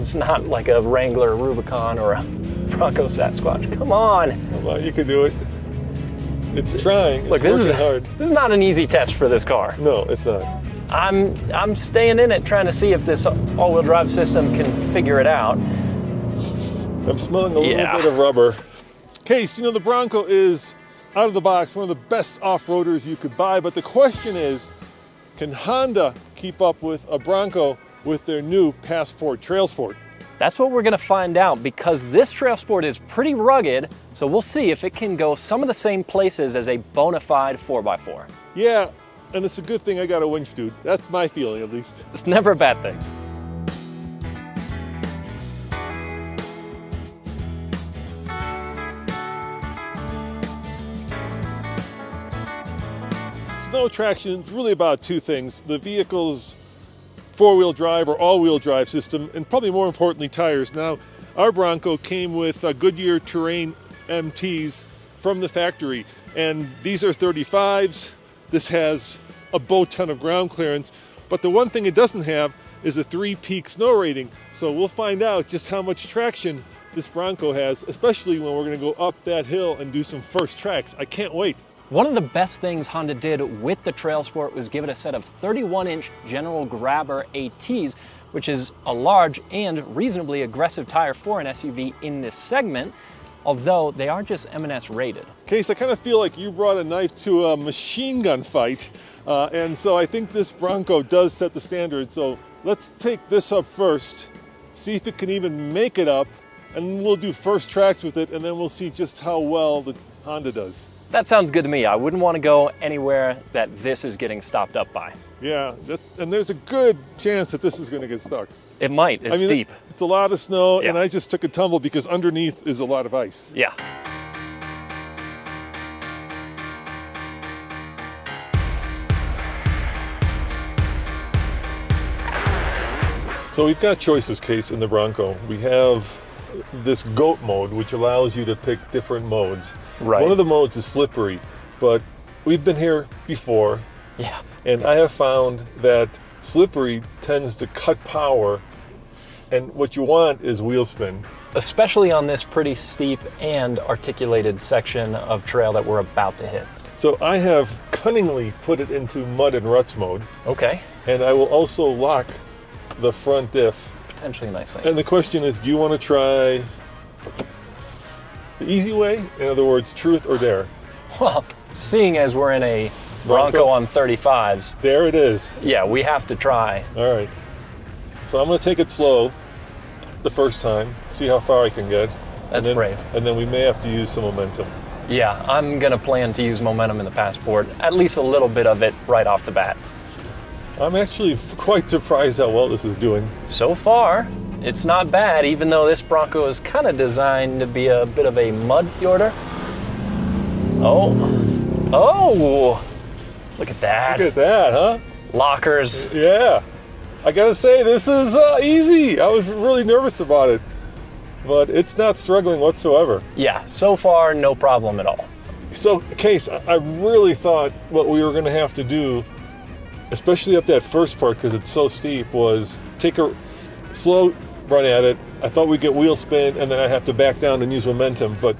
It's not like a Wrangler, Rubicon, or a Bronco Sasquatch. Come on. Come on, you can do it. It's trying. Look, it's working hard. This is not an easy test for this car. No, it's not. I'm staying in it, trying to see if this all-wheel drive system can figure it out. I'm smelling a little bit of rubber. Kase, you know, the Bronco is, out of the box, one of the best off-roaders you could buy, but the question is, can Honda keep up with a Bronco with their new Passport TrailSport? That's what we're gonna find out, because this TrailSport is pretty rugged, so we'll see if it can go some of the same places as a bona fide 4x4. Yeah, and it's a good thing I got a winch, dude. That's my feeling, at least. It's never a bad thing. Snow traction is really about two things: the vehicle's four-wheel drive or all-wheel drive system, and probably more importantly, tires. Now, our Bronco came with Goodyear Terrain MTs from the factory, and these are 35s. This has a boat ton of ground clearance, but the one thing it doesn't have is a 3-peak snow rating. So we'll find out just how much traction this Bronco has, especially when we're going to go up that hill and do some first tracks. I can't wait. One of the best things Honda did with the TrailSport was give it a set of 31-inch General Grabber ATs, which is a large and reasonably aggressive tire for an SUV in this segment, although they are just M&S rated. Kase, I kind of feel like you brought a knife to a machine gun fight, and so I think this Bronco does set the standard. So let's take this up first, see if it can even make it up, and we'll do first tracks with it, and then we'll see just how well the Honda does. That sounds good to me. I wouldn't want to go anywhere that this is getting stopped up by. Yeah, and there's a good chance that this is going to get stuck. It might. It's steep. It's a lot of snow, Yeah. and I just took a tumble because underneath is a lot of ice. Yeah. So we've got choices, Kase, in the Bronco. We have this GOAT mode, which allows you to pick different modes. Right. One of the modes is slippery, but we've been here before, Yeah. and I have found that slippery tends to cut power, and what you want is wheel spin. Especially on this pretty steep and articulated section of trail that we're about to hit. So I have cunningly put it into mud and ruts mode, Okay. and I will also lock the front diff. Potentially a nice thing. And the question is, do you want to try the easy way? In other words, truth or dare? Well, seeing as we're in a Bronco on 35s, There it is. yeah, we have to try. All right. So I'm going to take it slow the first time, see how far I can get. That's brave. And then we may have to use some momentum. Yeah, I'm gonna plan to use momentum in the Passport, at least a little bit of it right off the bat. I'm actually quite surprised how well this is doing. So far, it's not bad, even though this Bronco is kind of designed to be a bit of a mud fjorder. Oh, look at that. Look at that, huh? Lockers. Yeah. I gotta say, this is easy. I was really nervous about it, but it's not struggling whatsoever. Yeah, so far, no problem at all. So, Kase, I really thought what we were gonna have to do, especially up that first part because it's so steep, was take a slow run at it. I thought we'd get wheel spin and then I'd have to back down and use momentum, but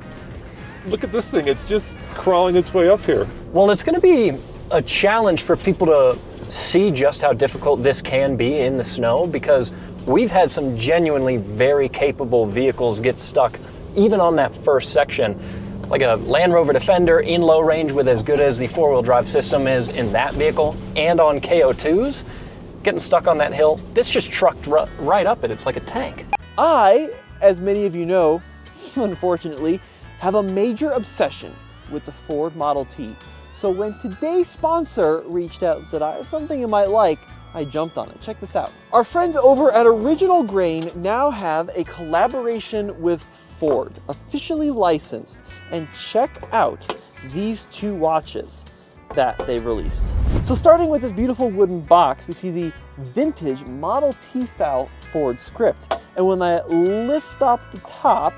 look at this thing, it's just crawling its way up here. Well, it's gonna be a challenge for people to see just how difficult this can be in the snow, because we've had some genuinely very capable vehicles get stuck even on that first section. Like a Land Rover Defender in low range with as good as the four-wheel drive system is in that vehicle, and on KO2s, getting stuck on that hill, this just trucked right up it. It's like a tank. I, as many of you know, unfortunately, have a major obsession with the Ford Model T. So when today's sponsor reached out and said, I have something you might like, I jumped on it. Check this out. Our friends over at Original Grain now have a collaboration with Ford, officially licensed, and check out these two watches that they've released. So starting with this beautiful wooden box, we see the vintage Model T style Ford script. And when I lift up the top,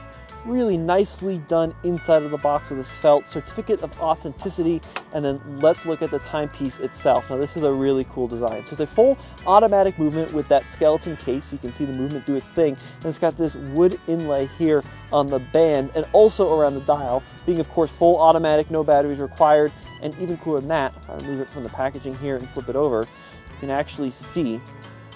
really nicely done inside of the box with this felt certificate of authenticity. And then let's look at the timepiece itself. Now this is a really cool design. So it's a full automatic movement with that skeleton case. You can see the movement do its thing. And it's got this wood inlay here on the band and also around the dial, being of course full automatic, no batteries required. And even cooler than that, if I remove it from the packaging here and flip it over, you can actually see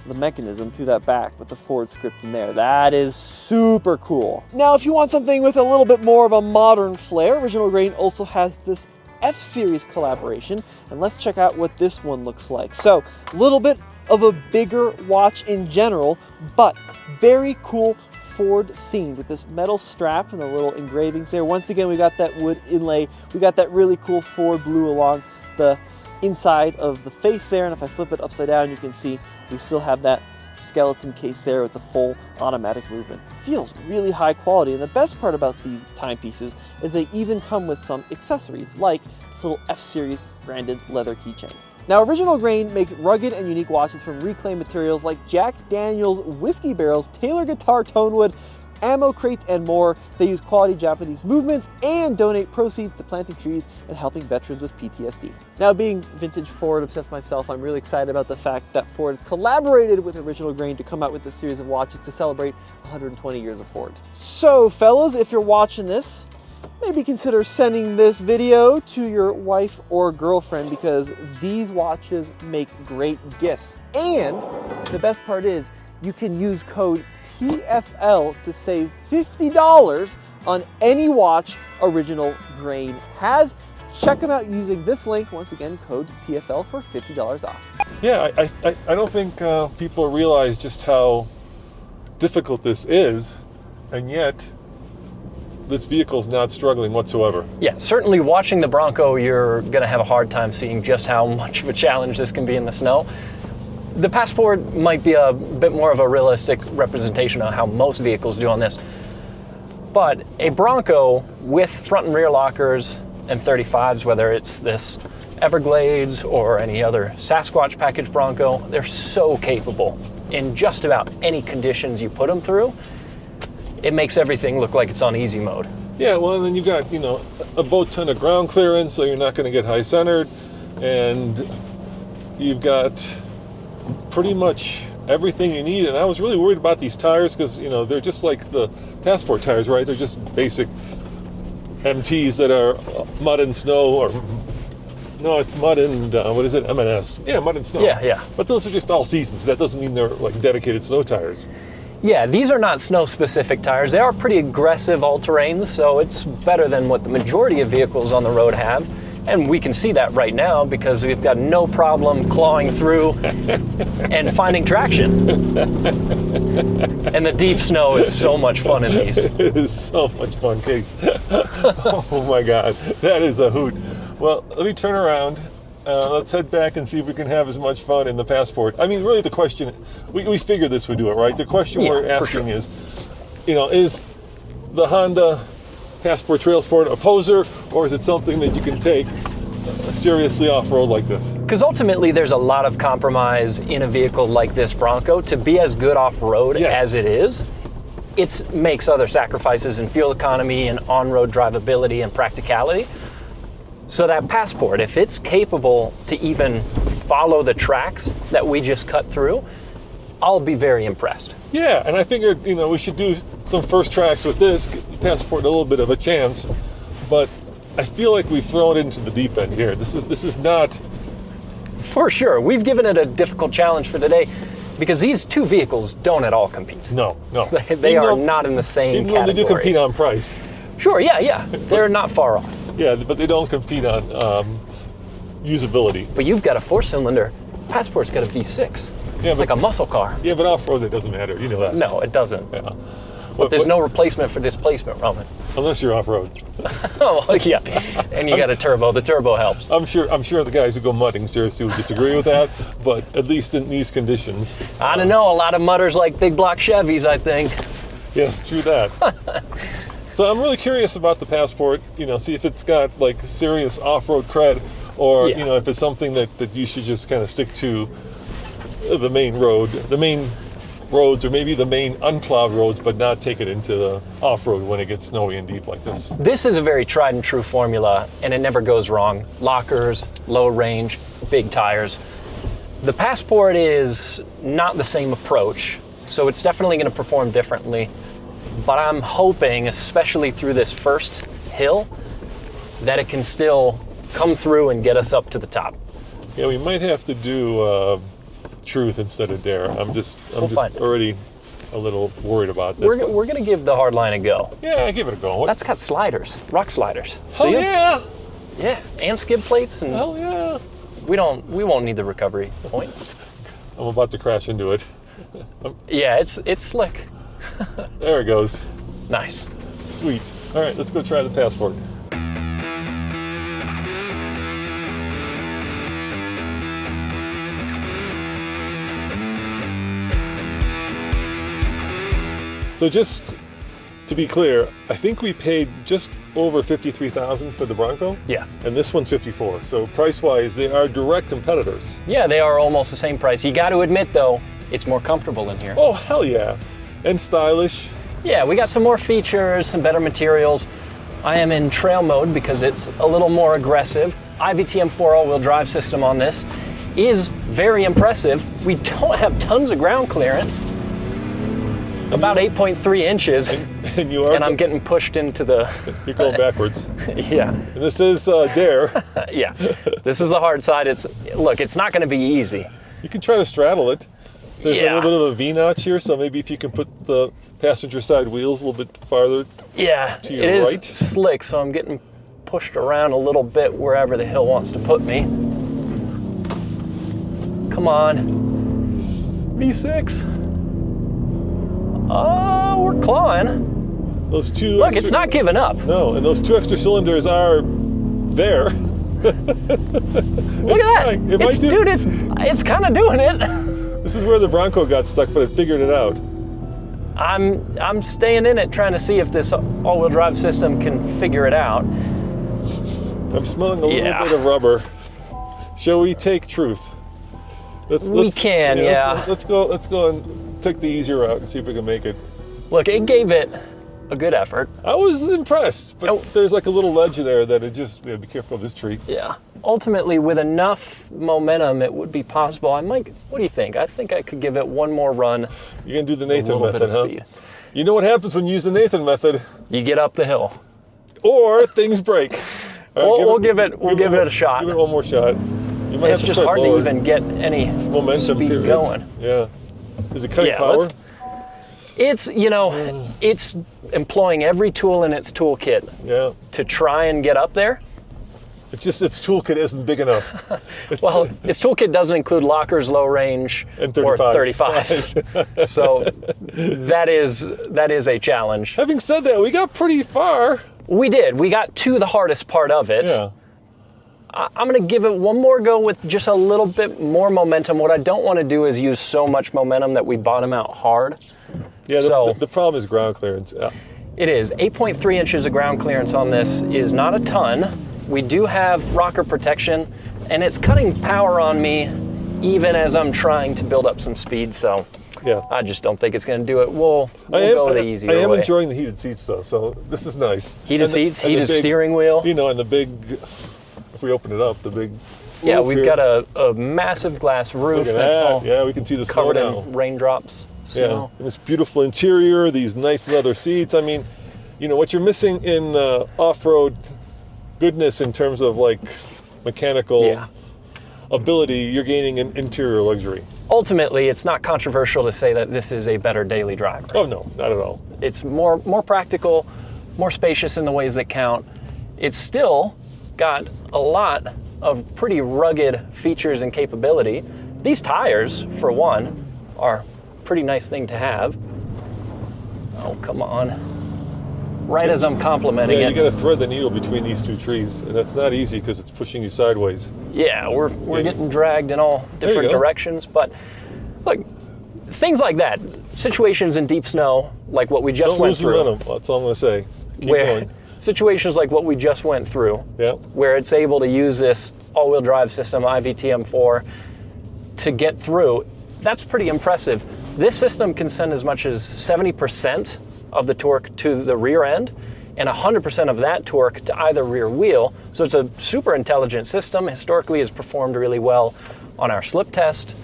the mechanism through that back with the Ford script in there. That is super cool. Now, if you want something with a little bit more of a modern flair, Original Grain also has this F-Series collaboration, and let's check out what this one looks like. So, a little bit of a bigger watch in general, but very cool Ford themed with this metal strap and the little engravings there. Once again, we got that wood inlay. We got that really cool Ford blue along the inside of the face there, and if I flip it upside down, you can see we still have that skeleton case there with the full automatic movement. Feels really high quality, and the best part about these timepieces is they even come with some accessories like this little F-Series branded leather keychain. Now, Original Grain makes rugged and unique watches from reclaimed materials like Jack Daniel's whiskey barrels, Taylor guitar tonewood, ammo crates, and more. They use quality Japanese movements and donate proceeds to planting trees and helping veterans with PTSD. Now, being vintage Ford obsessed myself, I'm really excited about the fact that Ford has collaborated with Original Grain to come out with this series of watches to celebrate 120 years of Ford. So, fellas, if you're watching this, maybe consider sending this video to your wife or girlfriend, because these watches make great gifts. And the best part is, you can use code TFL to save $50 on any watch Original Grain has. Check them out using this link. Once again, code TFL for $50 off. Yeah, I don't think people realize just how difficult this is, and yet this vehicle's not struggling whatsoever. Yeah, certainly watching the Bronco, you're going to have a hard time seeing just how much of a challenge this can be in the snow. The Passport might be a bit more of a realistic representation of how most vehicles do on this. But a Bronco with front and rear lockers and 35s, whether it's this Everglades or any other Sasquatch package Bronco, they're so capable in just about any conditions you put them through. It makes everything look like it's on easy mode. Yeah, well, and then you've got, a boat ton of ground clearance, so you're not going to get high centered, and you've got pretty much everything you need. And I was really worried about these tires because, they're just like the Passport tires, right? They're just basic MTs that are mud and snow, or no, it's mud and what is it? M&S. Yeah, mud and snow. Yeah. But those are just all seasons. That doesn't mean they're like dedicated snow tires. Yeah, these are not snow-specific tires. They are pretty aggressive all-terrains, so it's better than what the majority of vehicles on the road have. And we can see that right now because we've got no problem clawing through and finding traction. And the deep snow is so much fun in these. It is so much fun, Kase. Oh my God, that is a hoot. Well, let me turn around. Let's head back and see if we can have as much fun in the Passport. I mean, really the question, we figured this would do it, right? The question we're asking is, is the Honda Passport TrailSport a poser, or is it something that you can take seriously off-road like this? Because ultimately there's a lot of compromise in a vehicle like this Bronco. To be as good off-road as it is, it makes other sacrifices in fuel economy and on-road drivability and practicality. So that Passport, if it's capable to even follow the tracks that we just cut through, I'll be very impressed. Yeah, and I figured, we should do some first tracks with this, give the Passport a little bit of a chance, but I feel like we've thrown it into the deep end here. This is not... For sure. We've given it a difficult challenge for today because these two vehicles don't at all compete. No. They are not in the same category. Even though they do compete on price. Sure, yeah. They're not far off. Yeah, but they don't compete on usability. But you've got a 4-cylinder. Passport's got a V6. Yeah, it's like a muscle car. Yeah, but off-road, it doesn't matter. You know that. No, it doesn't. Yeah. But there's no replacement for displacement, Roman. Unless you're off-road. Oh, yeah. And you got a turbo. The turbo helps. I'm sure the guys who go mudding seriously would disagree with that, but at least in these conditions. I don't know. A lot of mudders like big block Chevys, I think. Yes, true that. So I'm really curious about the Passport, see if it's got like serious off-road cred, or, if it's something that you should just kind of stick to the main road, the main roads, or maybe the main unplowed roads, but not take it into the off-road when it gets snowy and deep like this. This is a very tried and true formula, and it never goes wrong. Lockers, low range, big tires. The Passport is not the same approach, so it's definitely going to perform differently. But I'm hoping, especially through this first hill, that it can still come through and get us up to the top. Yeah, we might have to do truth instead of dare. I'm just already a little worried about this. We're going to give the hard line a go. Yeah, give it a go. That's got sliders, rock sliders. Oh yeah! Yeah, and skid plates, and Hell yeah! we won't need the recovery points. I'm about to crash into it. Yeah, it's slick. There it goes. Nice. Sweet. All right, let's go try the Passport. So just to be clear, I think we paid just over $53,000 for the Bronco. Yeah. And this one's $54,000. So price-wise, they are direct competitors. Yeah, they are almost the same price. You got to admit, though, it's more comfortable in here. Oh, hell yeah. And stylish. Yeah, we got some more features, some better materials. I am in trail mode because it's a little more aggressive. IVTM4 all-wheel drive system on this is very impressive. We don't have tons of ground clearance. About 8.3 inches, And you are. and I'm getting pushed into the... You're going backwards. Yeah, And this is dare. yeah. This is the hard side. Look, it's not going to be easy. You can try to straddle it. There's Yeah. a little bit of a V-notch here, so maybe if you can put the passenger side wheels a little bit farther. Yeah, To your it is right? slick, so I'm getting pushed around a little bit wherever the hill wants to put me. Come on. V6. Oh, we're clawing. Those two. Look, it's not giving up. No, and those two extra cylinders are there. Look at that. Dude, it's kind of doing it. This is where the Bronco got stuck, but it figured it out. I'm staying in it, trying to see if this all-wheel drive system can figure it out. I'm smelling a little bit of rubber. Shall we take truth? We can, yeah. Let's go and take the easier route and see if we can make it. Look, it gave it a good effort. I was impressed, but there's like a little ledge there that it just, be careful of this tree. Yeah. Ultimately, with enough momentum, it would be possible. What do you think? I think I could give it one more run. You're going to do the Nathan a little method, bit of huh? speed. You know what happens when you use the Nathan method? You get up the hill. Or things break. All right, We'll give it a shot. Give it one more shot. You might It's have to just start hard lower. to even get any Momentum speed period. going. Yeah. Is it cutting power? It's employing every tool in its toolkit Yeah. to try and get up there. It's just its toolkit isn't big enough. Well, its toolkit doesn't include lockers, low range, And or 35s. 35s. So that is a challenge. Having said that, we got pretty far. We did. We got to the hardest part of it. Yeah. I'm going to give it one more go with just a little bit more momentum. What I don't want to do is use so much momentum that we bottom out hard. Yeah, So- the problem is ground clearance. It is. 8.3 inches of ground clearance on this is not a ton. We do have rocker protection, and it's cutting power on me even as I'm trying to build up some speed, so Yeah. I just don't think it's going to do it. We'll go the easier way. I am enjoying the heated seats, though, so this is nice. Heated seats, and the heated big, steering wheel. You know, and the big, if we open it up, the big Yeah, roof we've here. got a massive glass roof Look at that's that. all Yeah, we can see the snow covered now. in raindrops. Yeah, Snow. and this beautiful interior, these nice leather seats. I mean, you know, what you're missing in off-road goodness in terms of like mechanical ability, you're gaining in interior luxury. Ultimately, it's not controversial to say that this is a better daily driver. Oh no, not at all. It's more practical, more spacious in the ways that count. It's still got a lot of pretty rugged features and capability. These tires, for one, are a pretty nice thing to have. Oh, come on. Right as I'm complimenting Yeah, it. you got to thread the needle between these two trees, and that's not easy because it's pushing you sideways. Yeah, we're getting dragged in all different go. directions, but look, things like that, situations in deep snow, like what we just Don't went lose through, momentum. That's all I'm going to say. Keep where going. situations like what we just went through, Yeah. where it's able to use this all-wheel drive system, IVTM4, to get through, that's pretty impressive. This system can send as much as 70% of the torque to the rear end and 100% of that torque to either rear wheel. So it's a super intelligent system. Historically has performed really well on our slip test.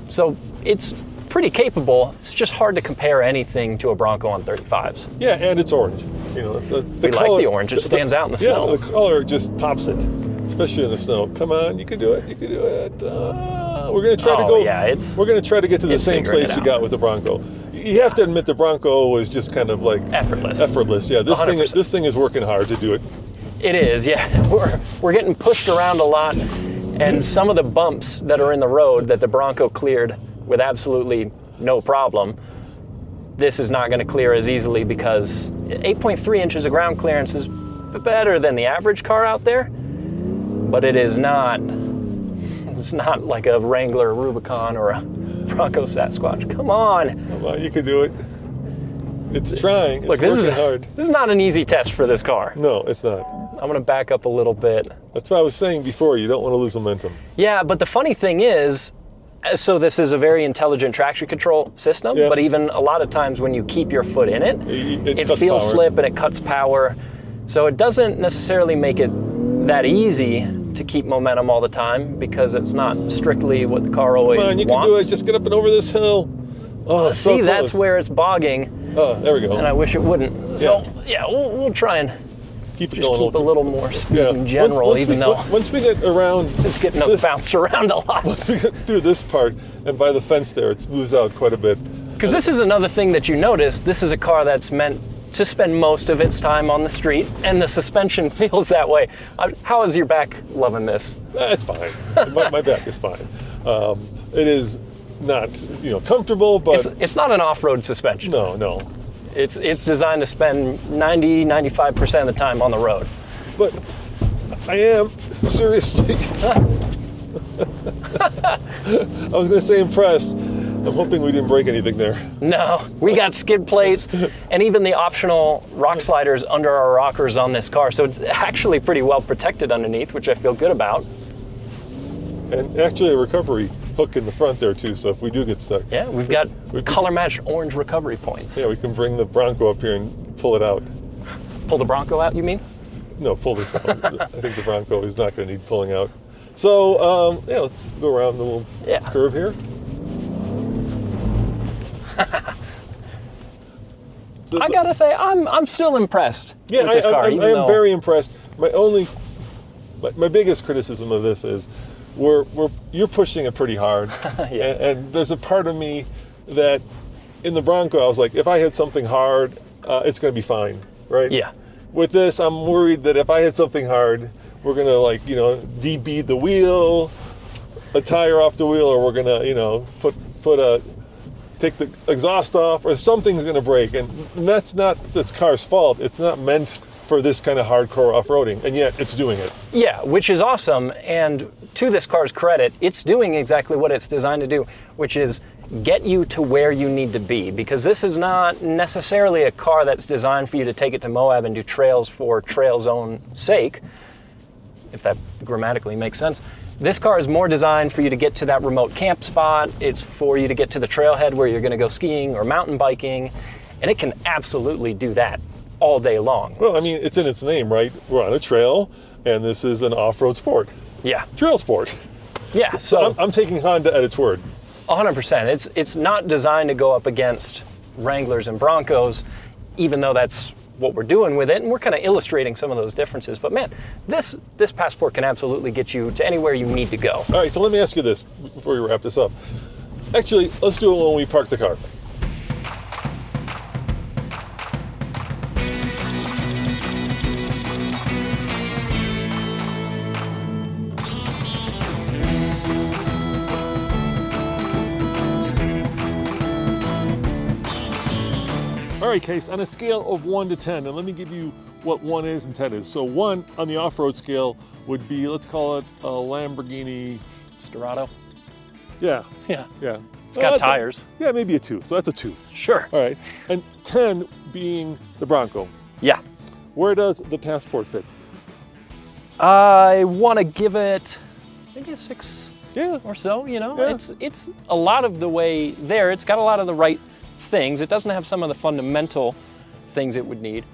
So it's pretty capable. It's just hard to compare anything to a Bronco on 35s. Yeah, and it's orange. You know, We like the orange. It stands out in the snow. Yeah, the color just pops it, especially in the snow. Come on, you can do it. You can do it. We're gonna try to go. Yeah, we're gonna try to get to the same place we out. got with the Bronco. You have to admit the Bronco was just kind of like effortless. Effortless. Yeah, this 100%. this thing is working hard to do it. It is. Yeah, we're getting pushed around a lot, and some of the bumps that are in the road that the Bronco cleared with absolutely no problem, this is not going to clear as easily because 8.3 inches of ground clearance is better than the average car out there, but it is not. It's not like a Wrangler Rubicon or a Bronco Sasquatch. Come on. Come on, you can do it. It's trying. It's Look, working hard. This is not an easy test for this car. No, it's not. I'm going to back up a little bit. That's what I was saying before. You don't want to lose momentum. Yeah, but the funny thing is, so this is a very intelligent traction control system, Yeah. but even a lot of times when you keep your foot in it, it cuts feels power. slip and it cuts power. So it doesn't necessarily make it that easy to keep momentum all the time because it's not strictly what the car always Come on, you wants. can do it. Just get up and over this hill. Oh, it's so See, close. that's where it's bogging, Oh, there we go. and I wish it wouldn't. So yeah, we'll try and Keep it just going. keep a little more speed Yeah. in general, even though once we get around, it's getting us bounced around a lot. once we get through this part and by the fence there, it moves out quite a bit. Because this is another thing that you notice. This is a car that's meant to spend most of its time on the street, and the suspension feels that way. How is your back loving this? It's fine. my back is fine. It is not, comfortable, but It's not an off-road suspension. no. It's designed to spend 90-95% of the time on the road. But I am seriously. I was going to say impressed. I'm hoping we didn't break anything there. No, we got skid plates and even the optional rock sliders under our rockers on this car. So it's actually pretty well protected underneath, which I feel good about. And actually a recovery hook in the front there too, so if we do get stuck. Yeah, we've got color-matched orange recovery points. Yeah, we can bring the Bronco up here and pull it out. Pull the Bronco out, you mean? No, pull this out. I think the Bronco is not going to need pulling out. So, let's go around the little curve here. I gotta say, I'm still impressed with this car. I am very impressed. My biggest criticism of this is you're pushing it pretty hard, and there's a part of me that in the Bronco I was like, if I hit something hard, it's going to be fine, right? Yeah. With this, I'm worried that if I hit something hard, we're going to debead the wheel, a tire off the wheel, or we're going to take the exhaust off, or something's going to break, and that's not this car's fault. It's not meant for this kind of hardcore off-roading, and yet it's doing it. Yeah, which is awesome, and to this car's credit, it's doing exactly what it's designed to do, which is get you to where you need to be, because this is not necessarily a car that's designed for you to take it to Moab and do trails for trail's own sake, if that grammatically makes sense. This car is more designed for you to get to that remote camp spot. It's for you to get to the trailhead where you're going to go skiing or mountain biking, and it can absolutely do that all day long. Well, I mean, it's in its name, right? We're on a trail, and this is an off-road sport. Yeah. Trail sport. Yeah. So I'm taking Honda at its word. 100%. It's not designed to go up against Wranglers and Broncos, even though that's what we're doing with it, and we're kind of illustrating some of those differences. But man, this Passport can absolutely get you to anywhere you need to go. All right, so let me ask you this before we wrap this up. Actually, let's do it when we park the car. All right, Kase, on a scale of 1 to 10, and let me give you what 1 is and 10 is. So 1 on the off-road scale would be, let's call it a Lamborghini Storado. Yeah. Yeah. Yeah. It's got tires. Yeah, maybe a 2. So that's a 2. Sure. All right. And 10 being the Bronco. Yeah. Where does the Passport fit? I want to give it maybe a 6. Yeah. or so, you know. Yeah. It's a lot of the way there. It's got a lot of the right things. It doesn't have some of the fundamental things it would need,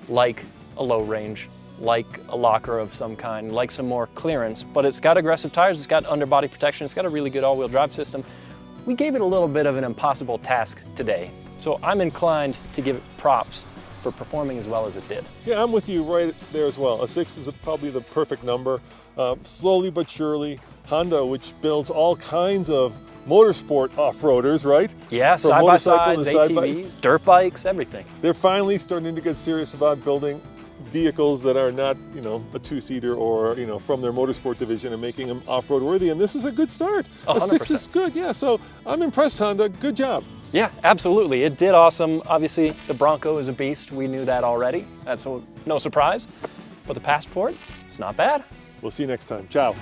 like a low range, like a locker of some kind, like some more clearance, but it's got aggressive tires, it's got underbody protection, it's got a really good all-wheel drive system. We gave it a little bit of an impossible task today, so I'm inclined to give it props for performing as well as it did. Yeah, I'm with you right there as well. A 6 is probably the perfect number. Slowly but surely, Honda, which builds all kinds of motorsport off-roaders, right? Yeah, From side-by-sides, motorcycle to ATVs, dirt bikes, everything. They're finally starting to get serious about building vehicles that are not, you know, a two-seater or, you know, from their motorsport division and making them off-road worthy. And this is a good start. 100%. A 6 is good, yeah. So I'm impressed, Honda. Good job. Yeah, absolutely. It did awesome. Obviously, the Bronco is a beast. We knew that already. That's no surprise. But the Passport, it's not bad. We'll see you next time. Ciao.